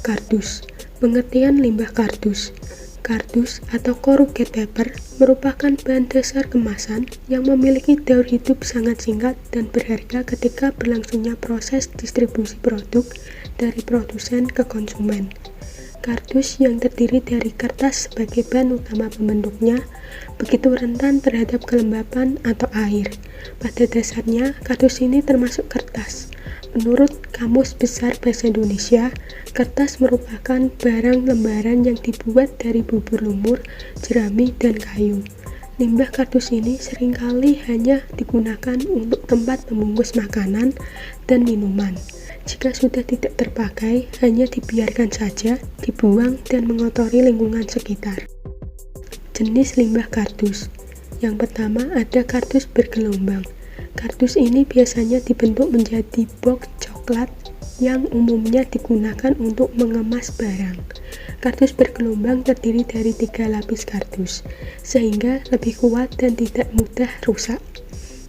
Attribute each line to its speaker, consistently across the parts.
Speaker 1: kardus. Pengertian limbah kardus. Kardus atau corrugated paper merupakan bahan dasar kemasan yang memiliki daur hidup sangat singkat dan berharga ketika berlangsungnya proses distribusi produk dari produsen ke konsumen. Kardus yang terdiri dari kertas sebagai bahan utama pembentuknya begitu rentan terhadap kelembapan atau air. Pada dasarnya, kardus ini termasuk kertas. Menurut Kamus Besar Bahasa Indonesia, kertas merupakan barang lembaran yang dibuat dari bubur lumur, jerami, dan kayu. Limbah kardus ini seringkali hanya digunakan untuk tempat membungkus makanan dan minuman. Jika sudah tidak terpakai, hanya dibiarkan saja, dibuang, dan mengotori lingkungan sekitar. Jenis limbah kardus. Yang pertama ada kardus bergelombang. Kardus ini biasanya dibentuk menjadi box coklat yang umumnya digunakan untuk mengemas barang. Kardus bergelombang terdiri dari 3 lapis kardus, sehingga lebih kuat dan tidak mudah rusak.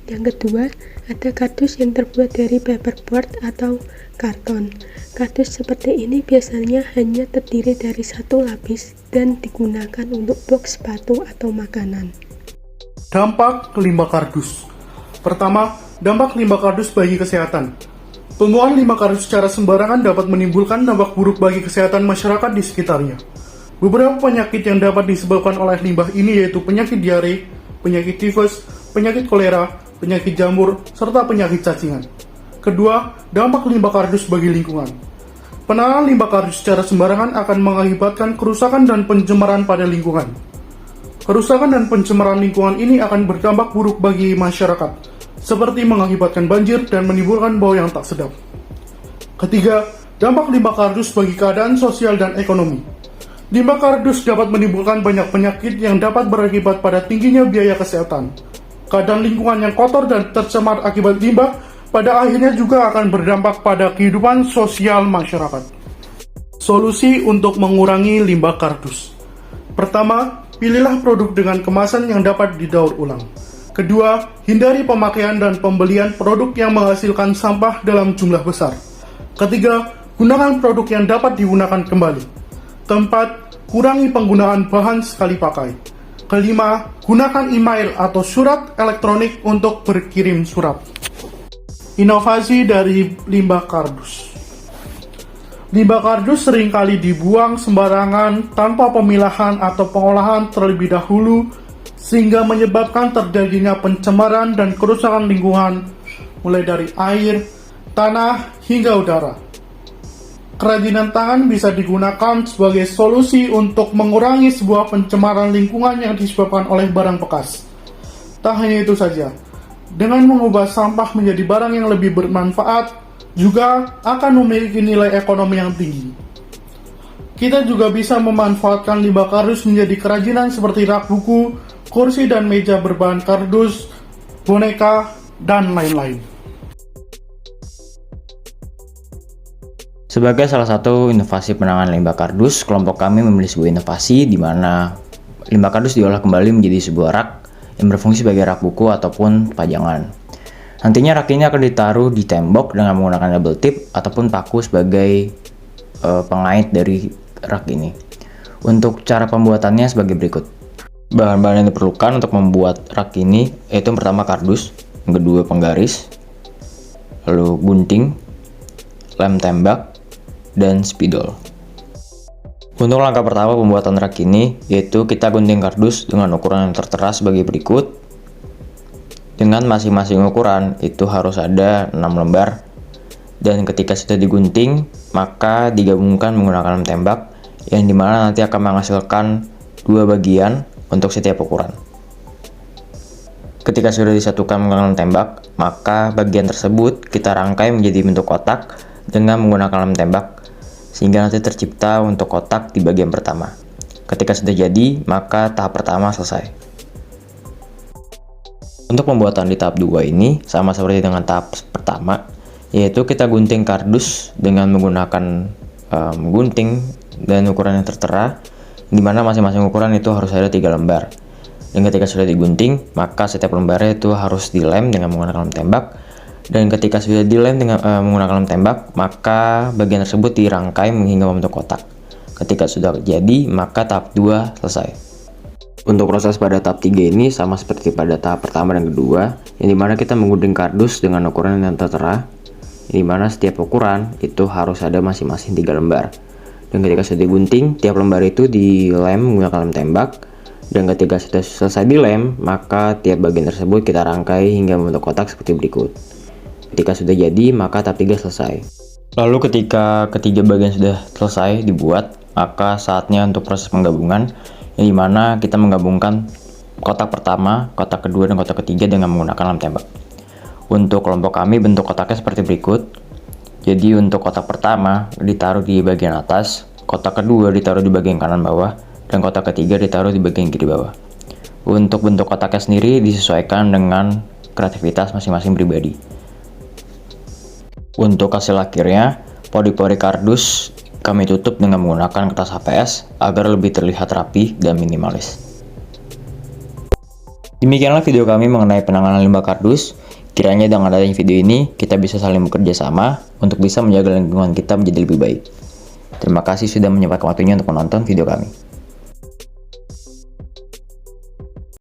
Speaker 1: Yang kedua, ada kardus yang terbuat dari paperboard atau karton. Kardus seperti ini biasanya hanya terdiri dari 1 lapis dan digunakan untuk box sepatu atau makanan.
Speaker 2: Dampak limbah kardus. Pertama, dampak limbah kardus bagi kesehatan. Pembuangan limbah kardus secara sembarangan dapat menimbulkan dampak buruk bagi kesehatan masyarakat di sekitarnya. Beberapa penyakit yang dapat disebabkan oleh limbah ini yaitu penyakit diare, penyakit tifus, penyakit kolera, penyakit jamur, serta penyakit cacingan. Kedua, dampak limbah kardus bagi lingkungan. Penanganan limbah kardus secara sembarangan akan mengakibatkan kerusakan dan pencemaran pada lingkungan. Kerusakan dan pencemaran lingkungan ini akan berdampak buruk bagi masyarakat, seperti mengakibatkan banjir dan menimbulkan bau yang tak sedap. Ketiga, dampak limbah kardus bagi keadaan sosial dan ekonomi. Limbah kardus dapat menimbulkan banyak penyakit yang dapat berakibat pada tingginya biaya kesehatan. Keadaan lingkungan yang kotor dan tercemar akibat limbah pada akhirnya juga akan berdampak pada kehidupan sosial masyarakat. Solusi untuk mengurangi limbah kardus. Pertama, pilihlah produk dengan kemasan yang dapat didaur ulang. Kedua, hindari pemakaian dan pembelian produk yang menghasilkan sampah dalam jumlah besar. Ketiga, gunakan produk yang dapat digunakan kembali. Keempat, kurangi penggunaan bahan sekali pakai. Kelima, gunakan email atau surat elektronik untuk berkirim surat. Inovasi dari limbah kardus. Limbah kardus seringkali dibuang sembarangan tanpa pemilahan atau pengolahan terlebih dahulu, sehingga menyebabkan terjadinya pencemaran dan kerusakan lingkungan, mulai dari air, tanah, hingga udara. Kerajinan tangan bisa digunakan sebagai solusi untuk mengurangi sebuah pencemaran lingkungan yang disebabkan oleh barang bekas. Tak hanya itu saja, dengan mengubah sampah menjadi barang yang lebih bermanfaat, juga akan memiliki nilai ekonomi yang tinggi. Kita juga bisa memanfaatkan limbah kardus menjadi kerajinan seperti rak buku, kursi dan meja berbahan kardus, boneka, dan lain-lain.
Speaker 3: Sebagai salah satu inovasi penanganan limbah kardus, kelompok kami memilih sebuah inovasi di mana limbah kardus diolah kembali menjadi sebuah rak yang berfungsi sebagai rak buku ataupun pajangan. Nantinya rak ini akan ditaruh di tembok dengan menggunakan double tip ataupun paku sebagai pengait dari rak ini. Untuk cara pembuatannya sebagai berikut. Bahan-bahan yang diperlukan untuk membuat rak ini yaitu yang pertama kardus, yang kedua penggaris, lalu gunting, lem tembak, dan spidol. Untuk langkah pertama pembuatan rak ini yaitu kita gunting kardus dengan ukuran yang tertera sebagai berikut. Dengan masing-masing ukuran itu harus ada 6 lembar, dan ketika sudah digunting maka digabungkan menggunakan lem tembak yang dimana nanti akan menghasilkan 2 bagian untuk setiap ukuran. Ketika sudah disatukan menggunakan lem tembak, maka bagian tersebut kita rangkai menjadi bentuk kotak dengan menggunakan lem tembak sehingga nanti tercipta untuk kotak di bagian pertama. Ketika sudah jadi, maka tahap pertama selesai. Untuk pembuatan di tahap 2 ini sama seperti dengan tahap pertama, yaitu kita gunting kardus dengan menggunakan gunting dan ukuran yang tertera, di mana masing-masing ukuran itu harus ada 3 lembar. Dan ketika sudah digunting, maka setiap lembarnya itu harus dilem dengan menggunakan lem tembak, Dan ketika sudah dilem dengan menggunakan lem tembak, maka bagian tersebut dirangkai hingga membentuk kotak. Ketika sudah jadi, maka tahap 2 selesai. Untuk proses pada tahap 3 ini sama seperti pada tahap pertama dan kedua, yang dimana kita menggunting kardus dengan ukuran yang tertera, yang dimana setiap ukuran itu harus ada masing-masing 3 lembar. Dan ketika sudah digunting, tiap lembar itu dilem menggunakan lem tembak. Dan ketika sudah selesai dilem, maka tiap bagian tersebut kita rangkai hingga membentuk kotak seperti berikut. Ketika sudah jadi, maka tahap 3 selesai. Lalu ketika ketiga bagian sudah selesai dibuat, maka saatnya untuk proses penggabungan, yang dimana kita menggabungkan kotak pertama, kotak kedua, dan kotak ketiga dengan menggunakan lem tembak. Untuk kelompok kami bentuk kotaknya seperti berikut. Jadi untuk kotak pertama ditaruh di bagian atas, kotak kedua ditaruh di bagian kanan bawah, dan kotak ketiga ditaruh di bagian kiri bawah. Untuk bentuk kotaknya sendiri disesuaikan dengan kreativitas masing-masing pribadi. Untuk hasil akhirnya, pori-pori kardus kami tutup dengan menggunakan kertas HPS agar lebih terlihat rapi dan minimalis. Demikianlah video kami mengenai penanganan limbah kardus. Kiranya dengan adanya video ini, kita bisa saling bekerja sama untuk bisa menjaga lingkungan kita menjadi lebih baik. Terima kasih sudah menyempatkan waktunya untuk menonton video kami.